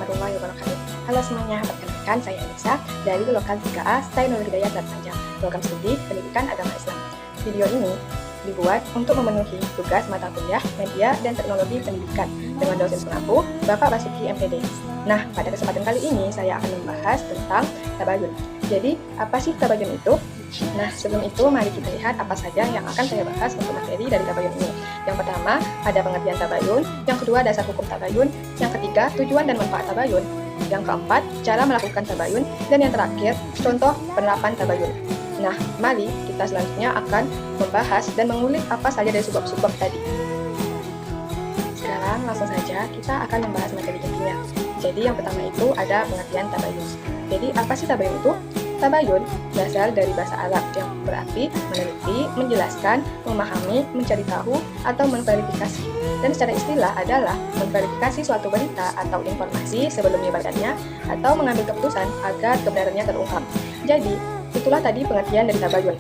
warahmatullahi wabarakatuh. Halo semuanya, perkenalkan saya Elisa dari Lokal 3A Stainul Hidayat Tanjung, Program Studi Pendidikan Agama Islam. Video ini dibuat untuk memenuhi tugas mata kuliah Media dan Teknologi Pendidikan dengan dosen pengampu Bapak Basuki MPD. Nah, pada kesempatan kali ini saya akan membahas tentang tabayun. Jadi, apa sih tabayun itu? Nah, sebelum itu mari kita lihat apa saja yang akan saya bahas untuk materi dari tabayun ini. Yang pertama, ada pengertian tabayun. Yang kedua, dasar hukum tabayun. Yang ketiga, tujuan dan manfaat tabayun. Yang keempat, cara melakukan tabayun. Dan yang terakhir, contoh penerapan tabayun. Nah, mari kita selanjutnya akan membahas dan mengulik apa saja dari subbab-subbab tadi. Sekarang langsung saja kita akan membahas materi intinya. Jadi yang pertama itu ada pengertian tabayun. Jadi apa sih tabayun itu? Tabayun berasal dari bahasa Arab yang berarti meneliti, menjelaskan, memahami, mencari tahu, atau memverifikasi. Dan secara istilah adalah memverifikasi suatu berita atau informasi sebelum menyebarkannya atau mengambil keputusan agar kebenarannya terungkap. Jadi, itulah tadi pengertian dari tabayun.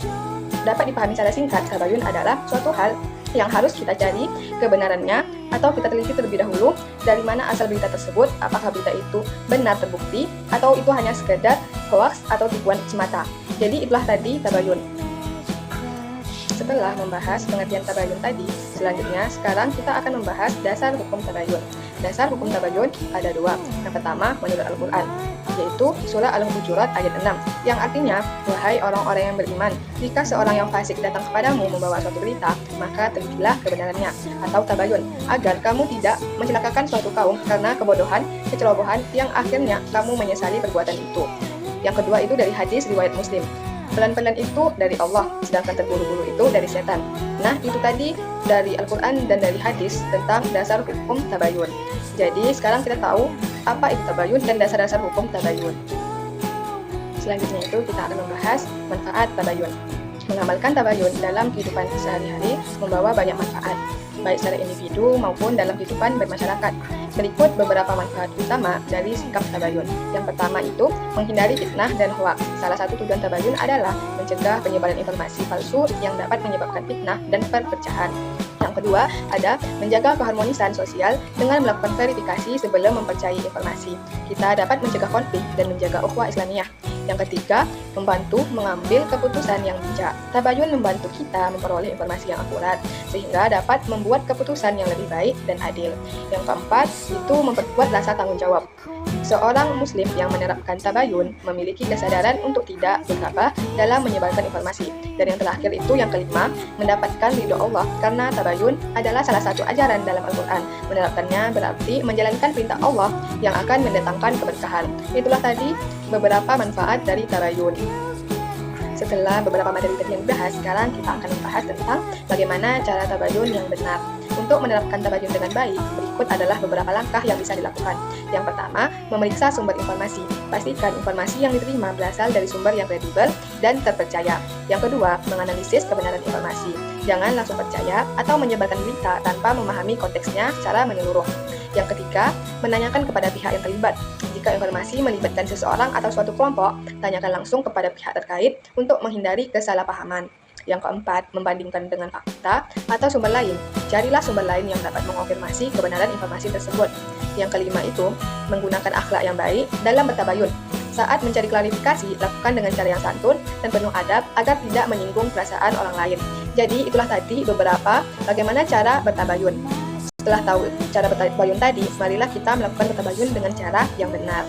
Dapat dipahami secara singkat, tabayun adalah suatu hal yang harus kita cari kebenarannya atau kita teliti terlebih dahulu dari mana asal berita tersebut, apakah berita itu benar terbukti atau itu hanya sekedar hoax atau tipuan semata. Jadi itulah tadi tabayun. Setelah membahas pengertian tabayun tadi, selanjutnya sekarang kita akan membahas dasar hukum tabayun. Dasar hukum tabayun ada dua. Yang pertama menurut Al-Quran, yaitu surah Al-Hujurat ayat 6, yang artinya, wahai orang-orang yang beriman, jika seorang yang fasik datang kepadamu membawa suatu berita, maka telitilah kebenarannya, atau tabayun, agar kamu tidak mencelakakan suatu kaum karena kebodohan, kecerobohan yang akhirnya kamu menyesali perbuatan itu. Yang kedua itu dari hadis riwayat Muslim. Pelan-pelan itu dari Allah, sedangkan terburu-buru itu dari setan. Nah, itu tadi dari Al-Quran dan dari hadis tentang dasar hukum tabayun. Jadi, sekarang kita tahu apa itu tabayun dan dasar-dasar hukum tabayun. Selanjutnya itu kita akan membahas manfaat tabayun. Mengamalkan tabayun dalam kehidupan sehari-hari membawa banyak manfaat, baik secara individu maupun dalam kehidupan bermasyarakat. Berikut beberapa manfaat utama dari sikap tabayun. Yang pertama itu menghindari fitnah dan hoaks. Salah satu tujuan tabayun adalah mencegah penyebaran informasi palsu yang dapat menyebabkan fitnah dan perpecahan. Yang kedua, ada menjaga keharmonisan sosial dengan melakukan verifikasi sebelum mempercayai informasi. Kita dapat mencegah konflik dan menjaga ukhuwah Islamiyah. Yang ketiga, membantu mengambil keputusan yang bijak. Tabayun membantu kita memperoleh informasi yang akurat, sehingga dapat membuat keputusan yang lebih baik dan adil. Yang keempat, itu memperkuat rasa tanggung jawab. Seorang muslim yang menerapkan tabayun memiliki kesadaran untuk tidak gegabah dalam menyebarkan informasi. Dan yang terakhir itu yang kelima, mendapatkan ridho Allah karena tabayun adalah salah satu ajaran dalam Al-Quran. Menerapkannya berarti menjalankan perintah Allah yang akan mendatangkan keberkahan. Itulah tadi beberapa manfaat dari tabayun. Setelah beberapa materi tadi yang dibahas, sekarang kita akan membahas tentang bagaimana cara tabayun yang benar. Untuk menerapkan tabayun dengan baik, berikut adalah beberapa langkah yang bisa dilakukan. Yang pertama, memeriksa sumber informasi. Pastikan informasi yang diterima berasal dari sumber yang kredibel dan terpercaya. Yang kedua, menganalisis kebenaran informasi. Jangan langsung percaya atau menyebarkan berita tanpa memahami konteksnya secara menyeluruh. Yang ketiga, menanyakan kepada pihak yang terlibat. Jika informasi melibatkan seseorang atau suatu kelompok, tanyakan langsung kepada pihak terkait untuk menghindari kesalahpahaman. Yang keempat, membandingkan dengan fakta atau sumber lain. Carilah sumber lain yang dapat mengonfirmasi kebenaran informasi tersebut. Yang kelima itu, menggunakan akhlak yang baik dalam bertabayun. Saat mencari klarifikasi, lakukan dengan cara yang santun dan penuh adab agar tidak menyinggung perasaan orang lain. Jadi, itulah tadi beberapa bagaimana cara bertabayun. Setelah tahu cara bertabayun tadi, marilah kita melakukan bertabayun dengan cara yang benar.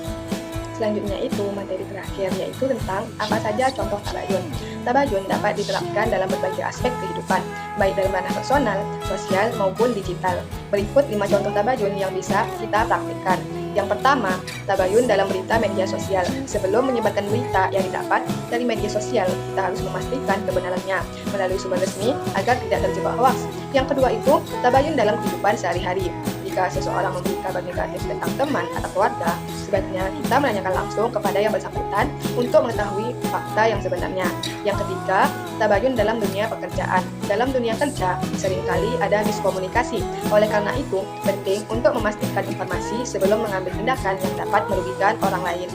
Selanjutnya itu materi terakhir, yaitu tentang apa saja contoh tabayun. Tabayun dapat diterapkan dalam berbagai aspek kehidupan, baik dalam ranah personal, sosial, maupun digital. Berikut 5 contoh tabayun yang bisa kita praktikkan. Yang pertama, tabayun dalam berita media sosial. Sebelum menyebarkan berita yang didapat dari media sosial, kita harus memastikan kebenarannya melalui sumber resmi agar tidak terjebak hoaks. Yang kedua itu, tabayun dalam kehidupan sehari-hari. Jika seseorang memberi kabar negatif tentang teman atau keluarga, sebaiknya kita menanyakan langsung kepada yang bersangkutan untuk mengetahui fakta yang sebenarnya. Yang ketiga, tabayun dalam dunia pekerjaan. Dalam dunia kerja, seringkali ada miskomunikasi. Oleh karena itu, penting untuk memastikan informasi sebelum mengambil tindakan yang dapat merugikan orang lain.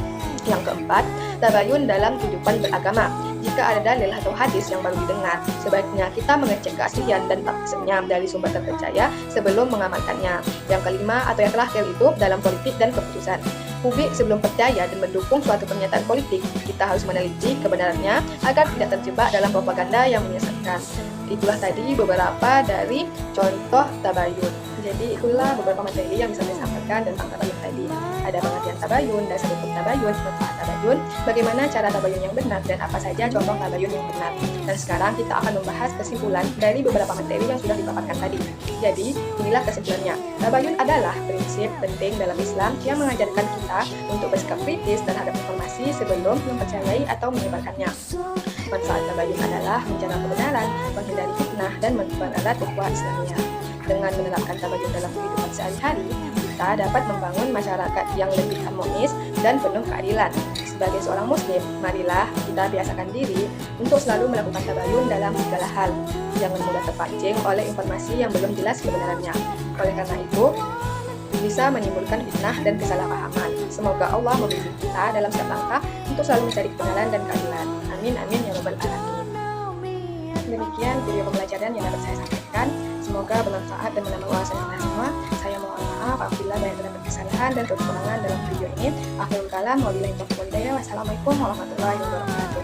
Yang keempat, tabayun dalam kehidupan beragama. Jika ada dalil atau hadis yang baru didengar, sebaiknya kita mengecek keaslian dan tafsirnya dari sumber terpercaya sebelum mengamalkannya. Yang kelima atau yang terakhir itu dalam politik dan keputusan. Publik sebelum percaya dan mendukung suatu pernyataan politik, kita harus meneliti kebenarannya agar tidak terjebak dalam propaganda yang menyesatkan. Itulah tadi beberapa dari contoh tabayun. Jadi itulah beberapa materi yang bisa saya sampaikan tentang tabayun tadi. Ada pengertian tabayun, dasar hukum tabayun, manfaat tabayun, bagaimana cara tabayun yang benar, dan apa saja contoh tabayun yang benar. Dan sekarang kita akan membahas kesimpulan dari beberapa materi yang sudah dipaparkan tadi. Jadi, inilah kesimpulannya. Tabayun adalah prinsip penting dalam Islam yang mengajarkan kita untuk bersikap kritis terhadap informasi sebelum mempercayai atau menyebarkannya. Manfaat tabayun adalah menjaga kebenaran, menghindari fitnah, dan mempererat ukhuwah Islamiyah. Dengan menerapkan tabayun dalam kehidupan sehari-hari, kita dapat membangun masyarakat yang lebih harmonis dan penuh keadilan. Sebagai seorang muslim, marilah kita biasakan diri untuk selalu melakukan tabayun dalam segala hal. Jangan mudah terpancing oleh informasi yang belum jelas kebenarannya. Oleh karena itu, bisa menimbulkan fitnah dan kesalahpahaman. Semoga Allah membimbing kita dalam setiap langkah untuk selalu mencari kebenaran dan keadilan. Amin, amin, ya rabbal alamin. Demikian video pembelajaran yang dapat saya sampaikan. Semoga bermanfaat dan menambah wawasan kita semua. Saya mohon maaf apabila banyak terdapat kesalahan dan kekurangan dalam video ini. Akhirul kalam, wabillahi taufiq wal hidayah. Wassalamualaikum warahmatullahi wabarakatuh.